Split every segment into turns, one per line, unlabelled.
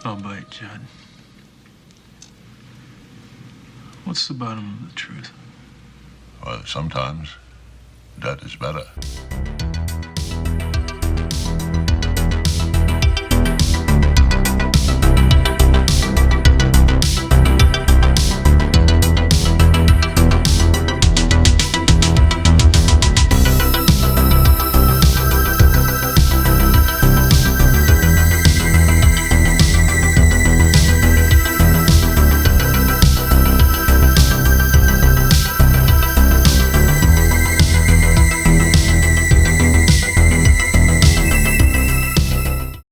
I'll bite, Judd. What's the bottom of the truth?
Well, sometimes that is better.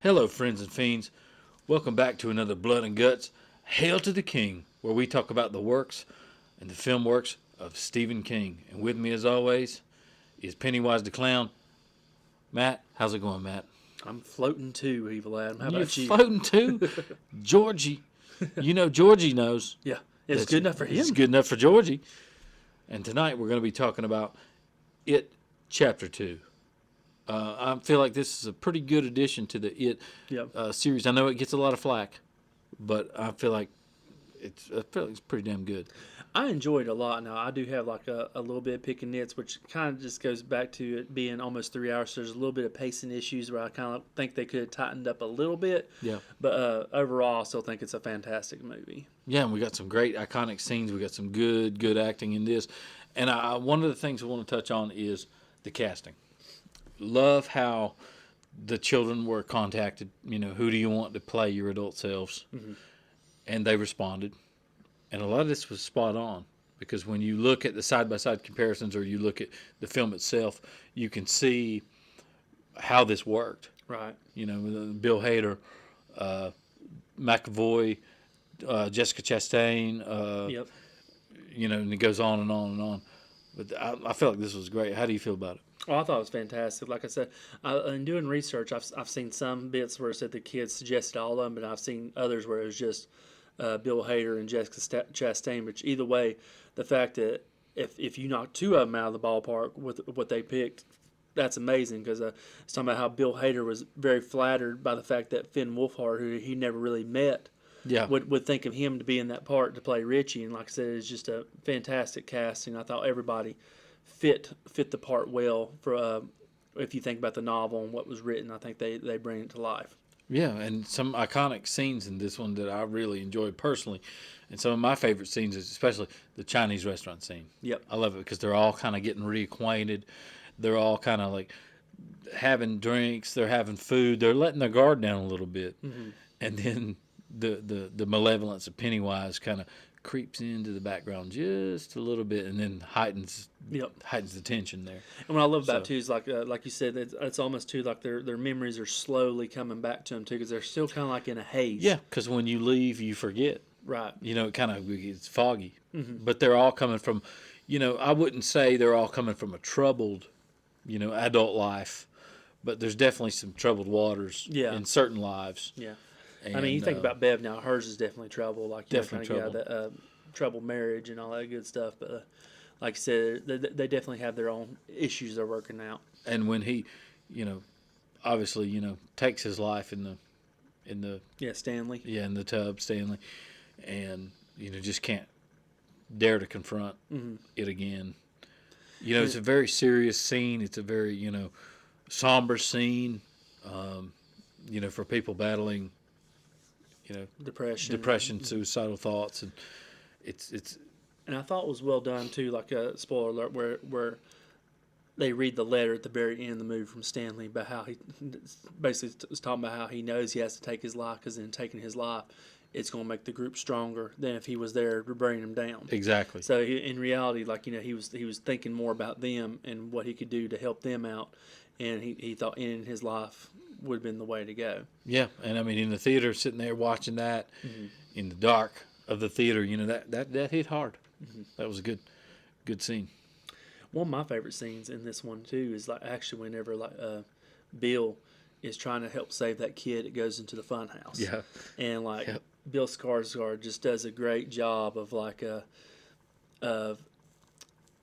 Hello, friends and fiends. Welcome back to another Blood and Guts, Hail to the King, where we talk about the works and the film works of Stephen King. And with me, as always, is Pennywise the Clown. Matt, how's it going, Matt?
I'm floating too, Evil Adam. How about you?
Floating too? Georgie. You know Georgie knows.
Yeah, it's good enough for him.
It's good enough for Georgie. And tonight we're going to be talking about It Chapter 2. I feel like this is a pretty good addition to the It series. I know it gets a lot of flack, but I feel like it's pretty damn good.
I enjoyed it a lot. Now, I do have like a little bit of picking nits, which kind of just goes back to it being almost 3 hours. So there's a little bit of pacing issues where I kind of think they could have tightened up a little bit.
Yeah.
But overall, I still think it's a fantastic movie.
Yeah, and we got some great iconic scenes. We got some good acting in this. And one of the things I want to touch on is the casting. Love how the children were contacted. You know, who do you want to play your adult selves? Mm-hmm. And they responded. And a lot of this was spot on because when you look at the side-by-side comparisons or you look at the film itself, you can see how this worked.
Right.
You know, Bill Hader, McAvoy, Jessica Chastain.
Yep.
You know, and it goes on and on and on. But I feel like this was great. How do you feel about it?
Well, I thought it was fantastic. Like I said, in doing research, I've seen some bits where it said the kids suggested all of them, but I've seen others where it was just Bill Hader and Jessica Chastain. Which either way, the fact that if you knock two of them out of the ballpark with what they picked, that's amazing because it's talking about how Bill Hader was very flattered by the fact that Finn Wolfhard, who he never really met, would think of him to be in that part to play Richie. And like I said, it's just a fantastic casting. I thought everybody fit the part well for if you think about the novel and what was written. I think they bring it to life.
Yeah, and some iconic scenes in this one that I really enjoyed personally. And some of my favorite scenes is especially the Chinese restaurant scene.
Yep.
I love it because they're all kind of getting reacquainted. They're all kind of like having drinks. They're having food. They're letting their guard down a little bit. Mm-hmm. And then the malevolence of Pennywise kind of creeps into the background just a little bit and then heightens the tension there.
And what I love about it too is like you said, it's almost too like their memories are slowly coming back to them too because they're still kind of like in a haze.
Yeah, because when you leave, you forget.
Right.
You know, it kind of gets foggy. Mm-hmm. But they're all coming from, you know, I wouldn't say they're all coming from a troubled, you know, adult life, but there's definitely some troubled waters in certain lives.
Yeah.
And,
I mean, you think about Bev now, hers is definitely trouble. Like, you
definitely
know, kind of that troubled marriage and all that good stuff. But like I said, they definitely have their own issues they're working out.
And when he, you know, obviously, you know, takes his life in the
Stanley.
Yeah, in the tub, Stanley, and you know, just can't dare to confront it again. You know, it's a very serious scene. It's a very, you know, somber scene. You know, for people battling, you know, depression, suicidal thoughts, and it's.
And I thought it was well done too. Like a spoiler alert, where they read the letter at the very end of the movie from Stanley about how he basically was talking about how he knows he has to take his life because in taking his life, it's going to make the group stronger than if he was there to bring them down.
Exactly.
So in reality, like, you know, he was thinking more about them and what he could do to help them out, and he thought ending his life would have been the way to go.
Yeah, and I mean, in the theater, sitting there watching that, in the dark of the theater, you know, that hit hard. Mm-hmm. That was a good scene.
One of my favorite scenes in this one too is like actually whenever like Bill is trying to help save that kid that goes into the fun house.
Yeah,
and like Bill Skarsgard just does a great job of like of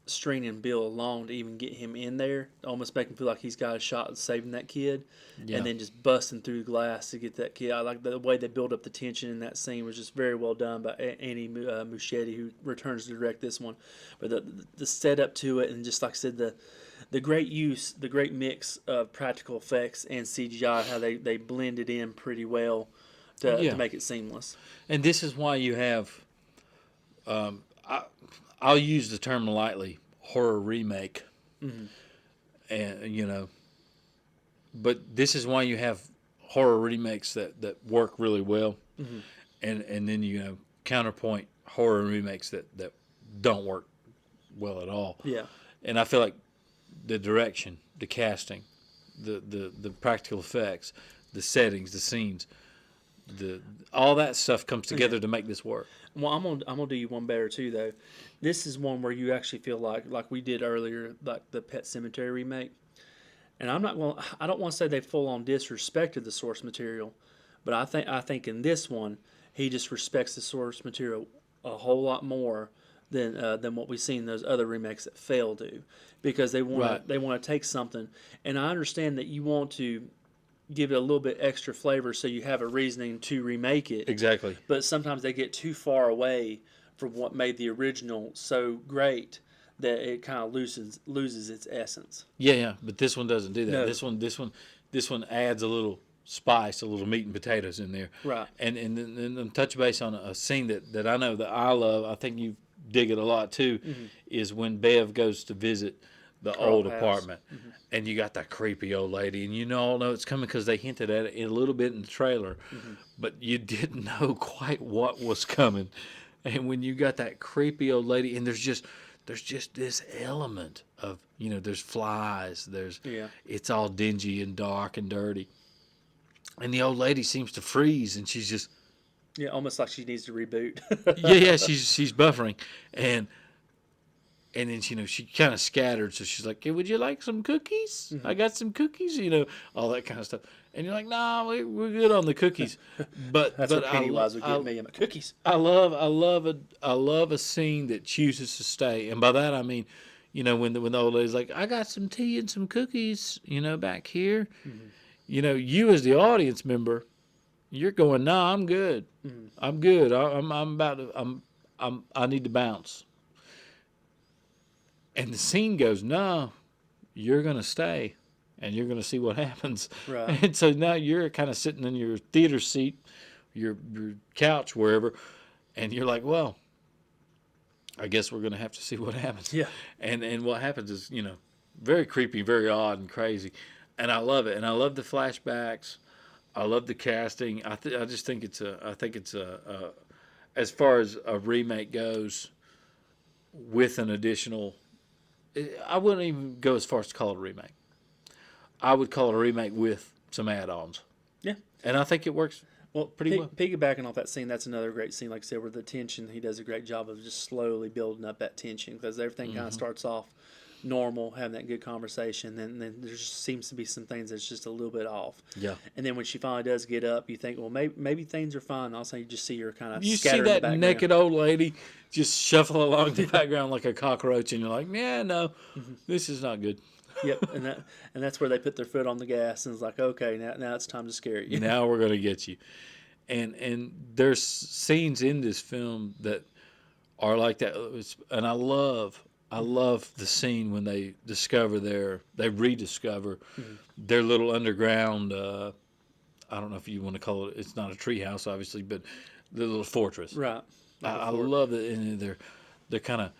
stringing Bill along to even get him in there, almost make him feel like he's got a shot at saving that kid, and then just busting through glass to get that kid. I like the way they build up the tension in that scene was just very well done by Annie Muschietti, who returns to direct this one. But the setup to it, and just like I said, the great mix of practical effects and CGI, how they blended in pretty well to make it seamless.
And this is why you have, I'll use the term lightly, horror remake, and but this is why you have horror remakes that work really well, and then counterpoint horror remakes that don't work well at all.
Yeah,
and I feel like the direction, the casting, the practical effects, the settings, the scenes, all that stuff comes together to make this work.
Well, I'm gonna do you one better too, though. This is one where you actually feel like we did earlier, like the Pet Sematary remake. And I don't want to say they full on disrespected the source material, but I think in this one he just respects the source material a whole lot more than what we've seen those other remakes that fail do, because they want to take something, and I understand that you want to give it a little bit extra flavor so you have a reasoning to remake it.
Exactly.
But sometimes they get too far away from what made the original so great that it kind of loses its essence.
Yeah. But this one doesn't do that.
No.
This one adds a little spice, a little meat and potatoes in there.
Right.
And then touch base on a scene that I know that I love. I think you dig it a lot too. Is when Bev goes to visit the old apartment, and you got that creepy old lady, and you all know it's coming because they hinted at it a little bit in the trailer, but you didn't know quite what was coming. And when you got that creepy old lady, and there's just this element of there's flies, it's all dingy and dark and dirty, and the old lady seems to freeze, and she's just
almost like she needs to reboot.
she's buffering, and then she kind of scattered, so she's like, hey, would you like some cookies? I got some cookies, all that kind of stuff. And you're like, nah, we're good on the cookies. But
That's what Pennywise would get me. I'm like, cookies.
I love a scene that chooses to stay, and by that I mean, when the old lady's like, I got some tea and some cookies, back here. You as the audience member, you're going, nah, I'm good. I'm good. I'm about to. I need to bounce. And the scene goes, no, you're going to stay, and you're going to see what happens.
Right.
And so now you're kind of sitting in your theater seat, your couch, wherever, and you're like, well, I guess we're going to have to see what happens.
Yeah.
And what happens is, very creepy, very odd and crazy. And I love it. And I love the flashbacks. I love the casting. I just think it's as far as a remake goes, with an additional, I wouldn't even go as far as to call it a remake. I would call it a remake with some add-ons.
Yeah.
And I think it works pretty well.
Piggybacking off that scene, that's another great scene, like I said, where the tension, he does a great job of just slowly building up that tension, because everything kind of starts off normal, having that good conversation, and then there just seems to be some things that's just a little bit off.
Yeah.
And then when she finally does get up, you think, well, maybe things are fine. Also, you just see her kind of
You
scatter
see
in the
that
background.
naked old lady just shuffle along the background like a cockroach, and you're like, yeah, no, this is not good.
Yep, and that's where they put their foot on the gas, and it's like, okay, now it's time to scare you.
Now we're going to get you. And there's scenes in this film that are like that. And I love the scene when they rediscover their little underground, I don't know if you want to call it, it's not a treehouse, obviously, but the little fortress.
Right.
I love it. And they're kind of,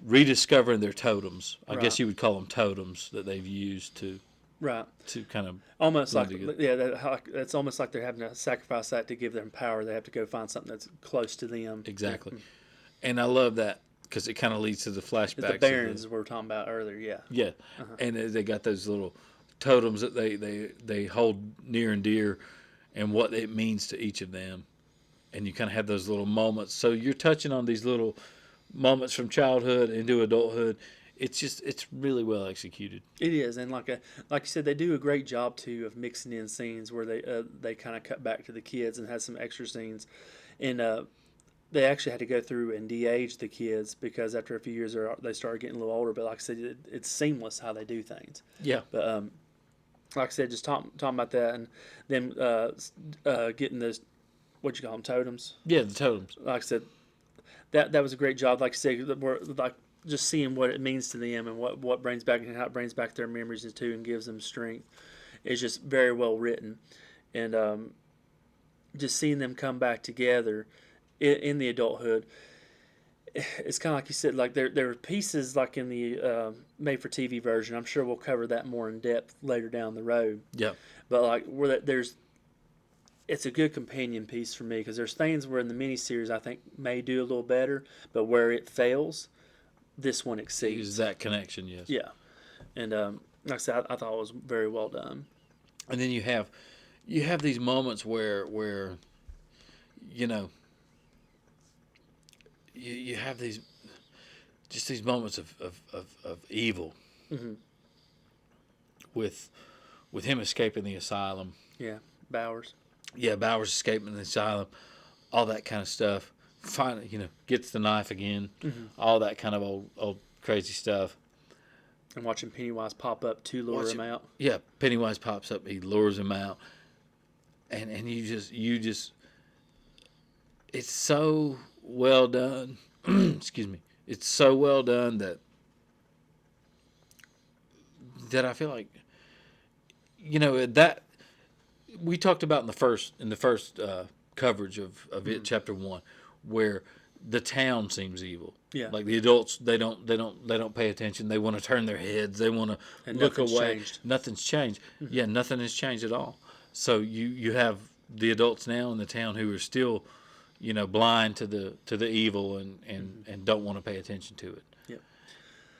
rediscovering their totems. I guess you would call them totems that they've used to kind of
almost like
together.
it's almost like they're having to sacrifice that to give them power. They have to go find something that's close to them.
Exactly. And I love that, because it kind of leads to the flashbacks.
The Barons we were talking about earlier, yeah.
Yeah, and they got those little totems that they hold near and dear, and what it means to each of them, and you kind of have those little moments. So you're touching on these little moments from childhood into adulthood. It's really well executed.
It is, and like you said, they do a great job too of mixing in scenes where they kind of cut back to the kids and have some extra scenes, and they actually had to go through and de-age the kids because after a few years they started getting a little older. But like I said, it's seamless how they do things.
Yeah.
But like I said, just talking about that and them getting those, what you call them, totems.
Yeah, the totems.
Like I said, that was a great job. Like I said, we're like just seeing what it means to them and what brings back and how it brings back their memories too and gives them strength. It's just very well written, and just seeing them come back together in the adulthood. It's kind of like you said, like there are pieces like in the made-for-TV version. I'm sure we'll cover that more in depth later down the road.
Yeah.
But like it's a good companion piece for me because there's things where in the miniseries I think may do a little better, but where it fails, this one exceeds.
Is that connection? Yes.
Yeah, and like I said, I thought it was very well done.
And then you have these moments where you know you have these moments of evil with him escaping the asylum.
Yeah, Bowers.
Yeah, Bowers escaping the asylum, all that kind of stuff. Finally, gets the knife again, all that kind of old crazy stuff.
And watching Pennywise pop up to lure him out.
Yeah, Pennywise pops up, he lures him out, and you just, it's so well done. Excuse me, it's so well done that I feel like, that we talked about in the first coverage of it, chapter 1, where the town seems evil.
Yeah.
Like the adults, they don't pay attention. They want to turn their heads. They want to look away.
Changed.
Nothing's changed. Yeah, nothing has changed at all. So you have the adults now in the town who are still, blind to the evil and don't want to pay attention to it.
Yep.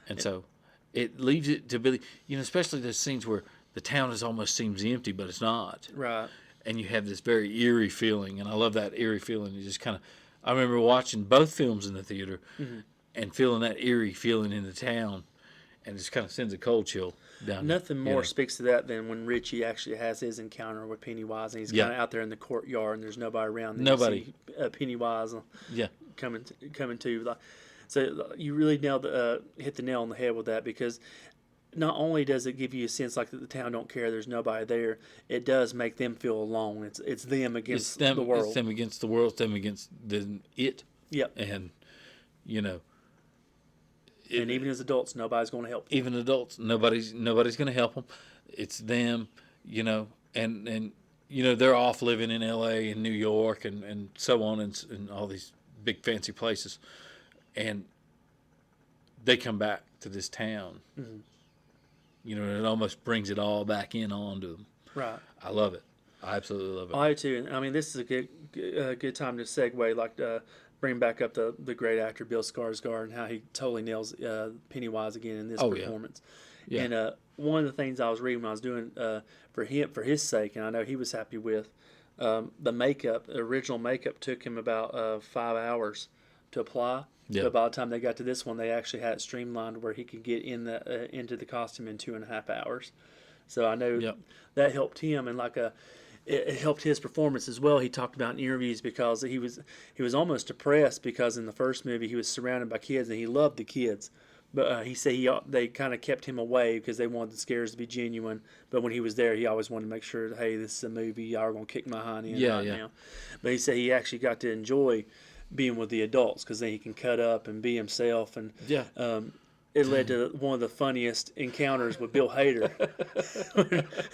And so it leaves it to be, especially those scenes where the town almost seems empty, but it's not.
Right.
And you have this very eerie feeling, and I love that eerie feeling. You just kind of, I remember watching both films in the theater and feeling that eerie feeling in the town, and it just kind of sends a cold chill down.
Nothing more speaks to that than when Richie actually has his encounter with Pennywise, and he's kind of out there in the courtyard, and there's nobody around. And
Nobody.
You see, Pennywise.
Yeah.
Coming to. So you really hit the nail on the head with that, because not only does it give you a sense like that the town don't care, there's nobody there, it does make them feel alone. It's them against the world.
It's them against the world. It's them against it.
Yep.
And
and even as adults, nobody's going to help them.
Even adults, nobody's going to help them. It's them, and they're off living in L.A. and New York and so on and all these big fancy places, and they come back to this town. Mm-hmm. And it almost brings it all back onto them.
Right.
I love it. I absolutely love it.
I do too. And I mean, this is a good time to segue, like bring back up the great actor Bill Skarsgard and how he totally nails Pennywise again in this performance.
Yeah.
And one of the things I was reading when I was doing for his sake, and I know he was happy with, the original makeup took him about 5 hours to apply.
Yeah.
But by the time they got to this one, they actually had it streamlined where he could get into the costume in 2.5 hours. So I know that helped him, and it helped his performance as well. He talked about in interviews because he was almost depressed because in the first movie he was surrounded by kids and he loved the kids, but he said they kind of kept him away because they wanted the scares to be genuine. But when he was there, he always wanted to make sure, hey, this is a movie. Y'all are gonna kick my hind end now. But he said he actually got to enjoy being with the adults because then he can cut up and be himself. And it led to one of the funniest encounters with Bill Hader.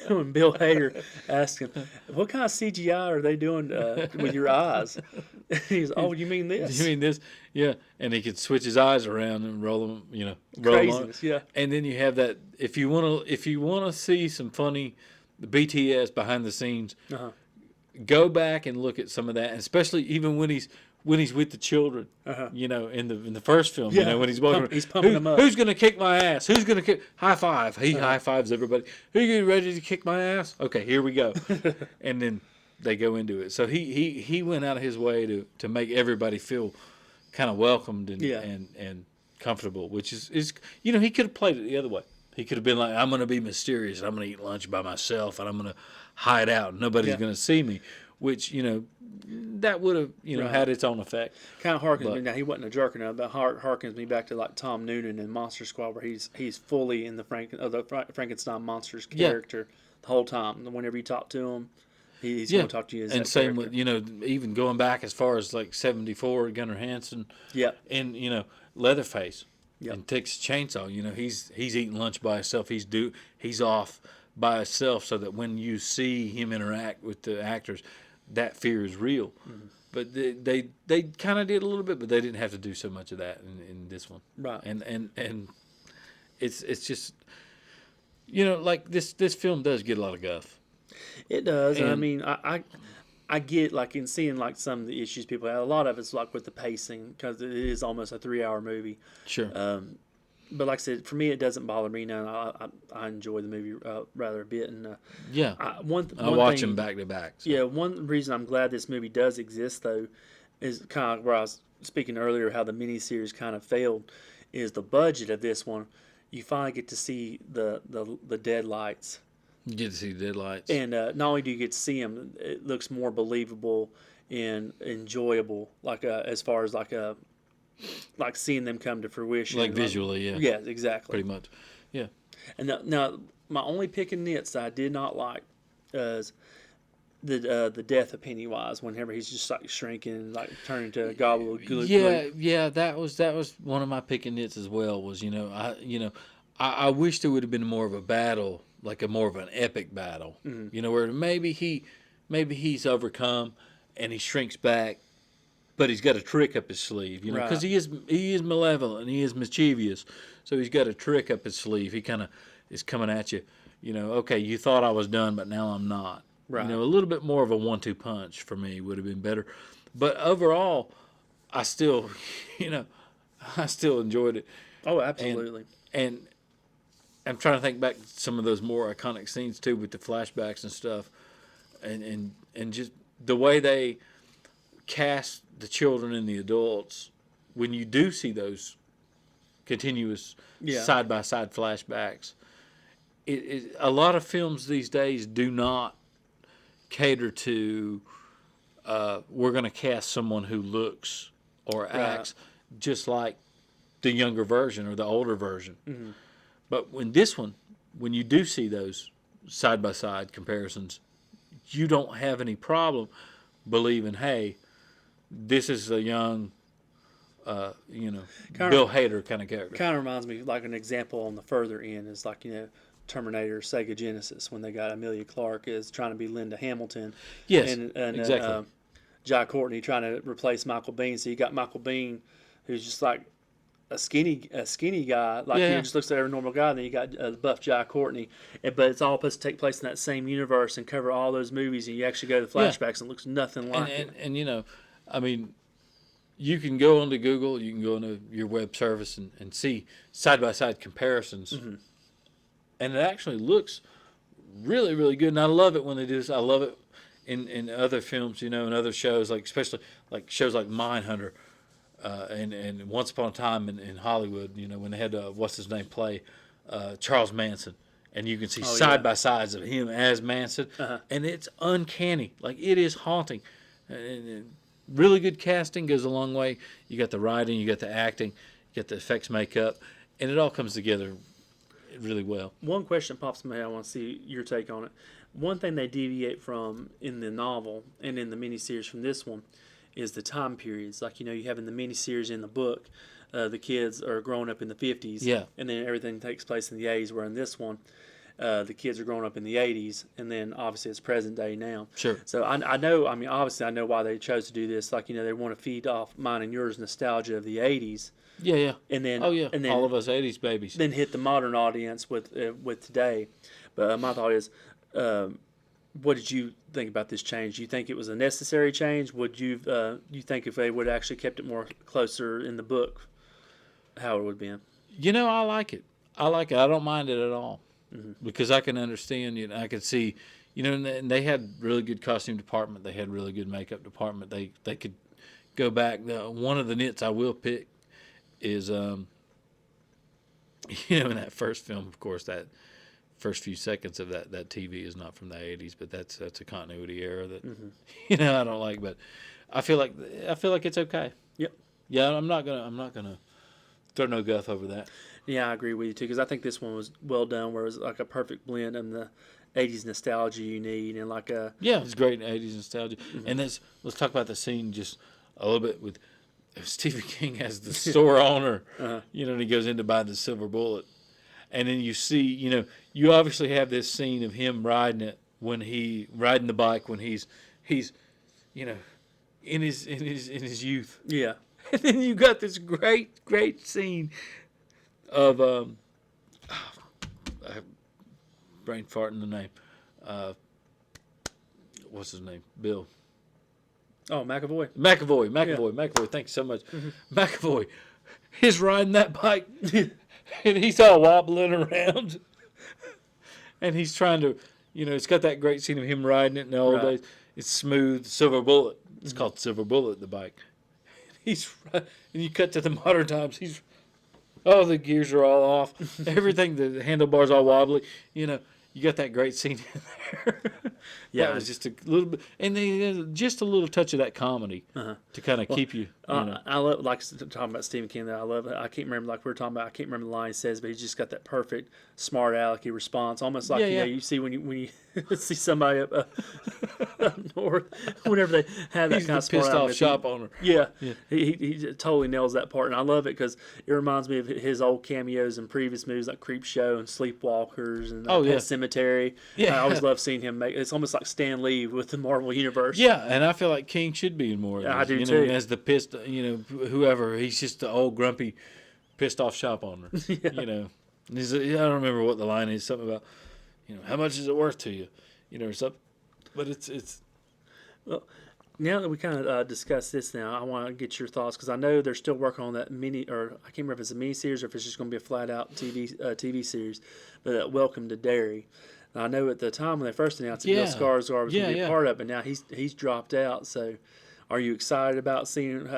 when Bill Hader asked him, what kind of CGI are they doing with your eyes? He's, oh, you mean this?
You mean this? Yeah. And he could switch his eyes around and roll them, roll
Craziness,
them on.
yeah.
And then you have that, if you want to see some funny BTS behind the scenes, go back and look at some of that, and especially even when he's with the children, in the first film, when he's walking,
he's pumping them up.
Who's gonna kick my ass? Who's gonna kick? High five. He high fives everybody. Who you ready to kick my ass? Okay, here we go. And then they go into it. So he went out of his way to make everybody feel kind of welcomed and comfortable, which is he could have played it the other way. He could have been like, I'm gonna be mysterious. I'm gonna eat lunch by myself, and I'm gonna hide out. Nobody's gonna see me. which that would have
Right.
had its own effect.
Kind of harkens
But-
me. Now he wasn't a jerk enough, but harkens me back to like Tom Noonan in Monster Squad, where he's fully in the Frankenstein monsters
Yeah.
character the whole time. And whenever you talk to him, he's
Yeah,
going to talk to you as
and
that
same
character.
with even going back as far as like '74, Gunnar Hansen,
Yep.
and Leatherface,
Yep.
and Texas Chainsaw. He's eating lunch by himself. He's off by himself, so that when you see him interact with the actors, that fear is real.
Mm-hmm.
But they kind of did a little bit, but they didn't have to do so much of that in this one.
Right.
And it's just like this film does get a lot of guff.
It does. And I
And-
mean, I get like in seeing like some of the issues people have. A lot of it's like with the pacing because it is almost a 3-hour movie.
Sure.
But like I said, for me, it doesn't bother me now. I enjoy the movie rather a bit. And
Yeah.
one
I watch
thing,
them back to back. So.
Yeah, one reason I'm glad this movie does exist though is kind of where I was speaking earlier how the miniseries kind of failed. Is the budget of this one? You finally get to see the deadlights.
You get to see the deadlights.
And not only do you get to see them, it looks more believable and enjoyable. Like as far as like seeing them come to fruition.
Like visually, yeah.
Yeah, exactly.
Pretty much. Yeah.
And now my only pick and nits that I did not like is the death of Pennywise. Whenever he's just like shrinking, like turning to a gobbledygook.
Yeah, that was one of my pick and nits as well. Was I wish there would have been more of a battle, like more of an epic battle.
Mm-hmm.
Where maybe he's overcome and he shrinks back, but he's got a trick up his sleeve. Because
Right.
he is malevolent and he is mischievous, so he's got a trick up his sleeve. He kind of is coming at you. Okay, you thought I was done, but now I'm not.
Right.
A little bit more of a 1-2 punch for me would have been better. But overall, I still, I still enjoyed it.
Oh, absolutely.
And I'm trying to think back to some of those more iconic scenes too, with the flashbacks and stuff, and just the way they cast the children and the adults. When you do see those continuous
Yeah.
side by side flashbacks, a lot of films these days do not cater to we're going to cast someone who looks or acts just like the younger version or the older version.
Mm-hmm.
But when you do see those side by side comparisons, you don't have any problem believing, hey, this is a young, Bill Hader kind of character.
Kind of reminds me like an example on the further end is like Terminator Sega Genesis when they got Amelia Clarke is trying to be Linda Hamilton.
Yes,
and
exactly.
Jai Courtney trying to replace Michael Biehn. So you got Michael Biehn, who's just like a skinny guy, like
Yeah.
just looks like every normal guy. And then you got buff Jai Courtney, but it's all supposed to take place in that same universe and cover all those movies. And you actually go to the flashbacks and it looks nothing like it.
And I mean, you can go onto Google, you can go into your web service and see side by side comparisons, and it actually looks really, really good. And I love it when they do this. I love it in other films, in other shows, like especially like shows like Mindhunter, and Once Upon a Time in Hollywood. When they had what's his name play Charles Manson, and you can see side by sides of him as Manson, and it's uncanny. Like it is haunting. And really good casting goes a long way. You got the writing, you got the acting, you got the effects, makeup, and it all comes together really well.
One question pops in my head. I want to see your take on it. One thing they deviate from in the novel and in the miniseries from this one is the time periods. Like you have in the miniseries in the book, the kids are growing up in the 50s,
Yeah.
and then everything takes place in the 80s. Where in this one, the kids are growing up in the 80s, and then obviously it's present day now.
Sure.
So I know. I mean, obviously I know why they chose to do this. Like they want to feed off mine and yours nostalgia of the 80s.
Yeah.
And then
And then all of us 80s babies.
Then hit the modern audience with today. But my thought is, what did you think about this change? Do you think it was a necessary change? Would you think if they would have actually kept it more closer in the book, how it would have been?
I like it. I don't mind it at all, because I can understand. I can see. And they had really good costume department. They had really good makeup department. They could go back. One of the nits I will pick is in that first film, of course, that first few seconds of that TV is not from the 80s, but that's a continuity error that I don't like. But I feel like it's okay.
Yep.
Yeah, I'm not gonna throw no guff over that.
Yeah, I agree with you too, because I think this one was well done, where it was like a perfect blend of the '80s nostalgia you need, and like a
It's great 80s nostalgia. And let's talk about the scene just a little bit with Stephen King as the store owner, and he goes in to buy the silver bullet, and then you see, you obviously have this scene of him riding the bike when he's in his youth.
Yeah.
And then you got this great scene of brain farting the name. What's his name? Bill.
Oh, McAvoy.
McAvoy. Thanks so much. McAvoy. He's riding that bike, and he's all wobbling around, and he's trying to, it's got that great scene of him riding it in the old days. It's smooth, silver bullet. It's called Silver Bullet, the bike. And you cut to the modern times. The gears are all off. Everything, the handlebars all wobbly. You got that great scene in there.
Yeah,
that was just a little bit, and just a little touch of that comedy to kind of keep you.
I love, like talking about Stephen King. That I love it. I can't remember, like we were talking about. I can't remember the line he says, but he's just got that perfect smart alecky response, almost like you see when you see somebody up north, whenever they have that
He's
kind
the
of smart
pissed off
aleck.
shop owner.
Yeah. He totally nails that part, and I love it because it reminds me of his old cameos in previous movies like Creep Show and Sleepwalkers and Pet Cemetery.
Yeah.
I always love seeing him make. It's almost like Stan Lee with the Marvel Universe.
Yeah, and I feel like King should be in more of this.
I do too.
As the pissed, whoever, he's just the old grumpy, pissed off shop owner. He's I don't remember what the line is. Something about, how much is it worth to you, or something. But it's.
Well, now that we kind of discussed this, now I want to get your thoughts because I know they're still working on that or I can't remember if it's a mini series or if it's just going to be a flat out TV series. But Welcome to Derry. And I know at the time when they first announced it, Bill Skarsgard was going to be a part of it. Now he's dropped out. So, are you excited about seeing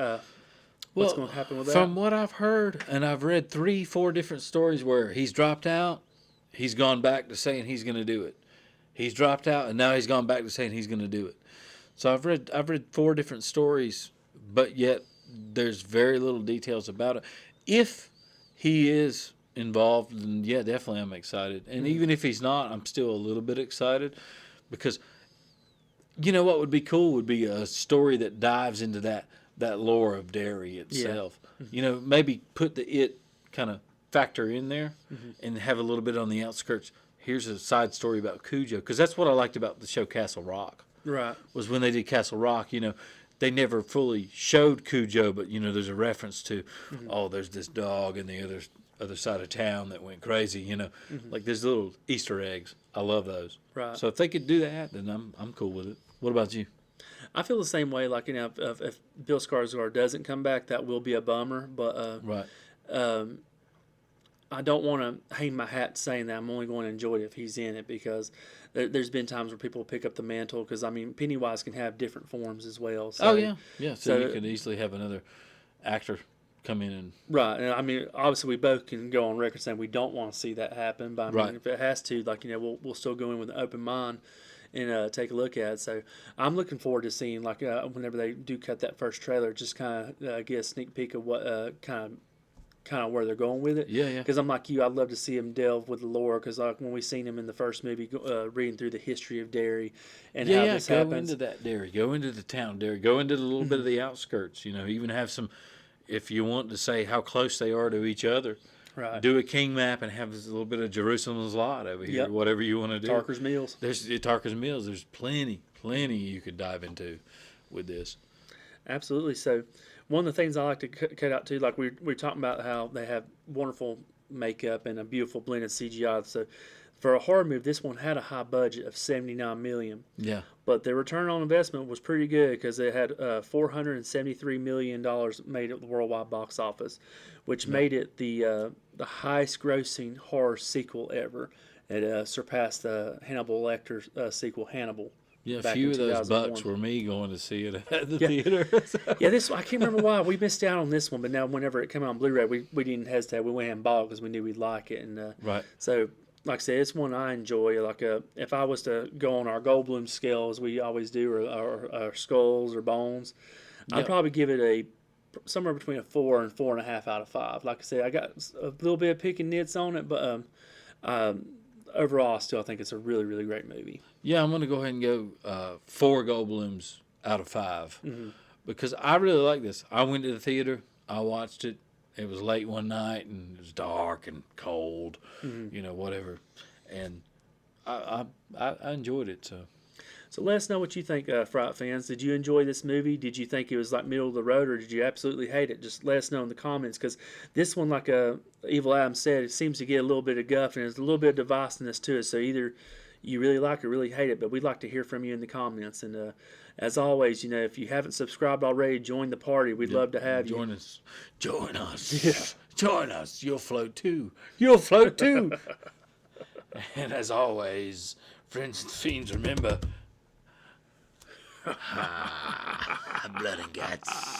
what's going to happen with that?
From what I've heard, and I've read 3-4 different stories where he's dropped out, he's gone back to saying he's going to do it. He's dropped out, and now he's gone back to saying he's going to do it. So I've read 4 different stories, but yet there's very little details about it. If he is involved, then yeah, definitely I'm excited. And even if he's not, I'm still a little bit excited because what would be cool would be a story that dives into that lore of Derry itself. Yeah. Maybe put the it kind of factor in there and have a little bit on the outskirts. Here's a side story about Cujo, because that's what I liked about the show Castle Rock.
Right.
Was when they did Castle Rock, they never fully showed Cujo, but there's a reference to, there's this dog in the other side of town that went crazy. Like there's little Easter eggs. I love those.
Right.
So if they could do that, then I'm cool with it. What about you?
I feel the same way. Like if Bill Skarsgård doesn't come back, that will be a bummer. But
right.
I don't want to hang my hat saying that I'm only going to enjoy it if he's in it, because there's been times where people pick up the mantle, because Pennywise can have different forms as well. So,
So you could easily have another actor come in and
right. And obviously we both can go on record saying we don't want to see that happen. But if it has to, we'll still go in with an open mind and take a look at it. So I'm looking forward to seeing whenever they do cut that first trailer, just kind of get a sneak peek of what kind of where they're going with it.
Yeah.
Because I'm like you, I'd love to see him delve with the lore. Because when we seen him in the first movie, reading through the history of Derry and how this happens.
Go into that Derry. Go into the town Derry. Go into a little bit of the outskirts. Even have some, if you want to say how close they are to each other.
Right.
Do a king map and have a little bit of Jerusalem's Lot over here.
Yep.
Whatever you want to do.
Tarker's Mills.
There's Tarker's Mills. There's plenty you could dive into with this.
Absolutely. So one of the things I like to cut out too, like we're talking about how they have wonderful makeup and a beautiful blend of CGI. So for a horror movie, this one had a high budget of $79 million.
Yeah. But
the return on investment was pretty good, because it had $473 million made at the worldwide box office, which made it the highest grossing horror sequel ever. It surpassed the Hannibal Lecter sequel, Hannibal.
Yeah, a few of those bucks were me going to see it at the theater.
I can't remember why we missed out on this one, but now whenever it came out on Blu-ray, we didn't hesitate. We went ahead and bought it because we knew we'd like it, and
right.
So like I said, it's one I enjoy. Like if I was to go on our Goldblum scale, as we always do, or our skulls or bones, I'd
Yep.
probably give it a somewhere between a 4 and 4.5 out of 5. Like I said, I got a little bit of picking nits on it, but overall, I still think it's a really, really great movie.
Yeah, I'm going to go ahead and go 4 Goldblums out of 5 because I really like this. I went to the theater. I watched it. It was late one night and it was dark and cold, whatever. And I enjoyed it.
So let us know what you think, Fright fans. Did you enjoy this movie? Did you think it was like middle of the road, or did you absolutely hate it? Just let us know in the comments, because this one, like Evil Adam said, it seems to get a little bit of guff and there's a little bit of divisiveness to it. So either you really like it or really hate it, but we'd like to hear from you in the comments. And as always, if you haven't subscribed already, join the party. We'd love to have you.
Join us. Join us. Yeah. Join us. You'll float too. You'll float too. And as always, friends and fiends, remember, blood and guts.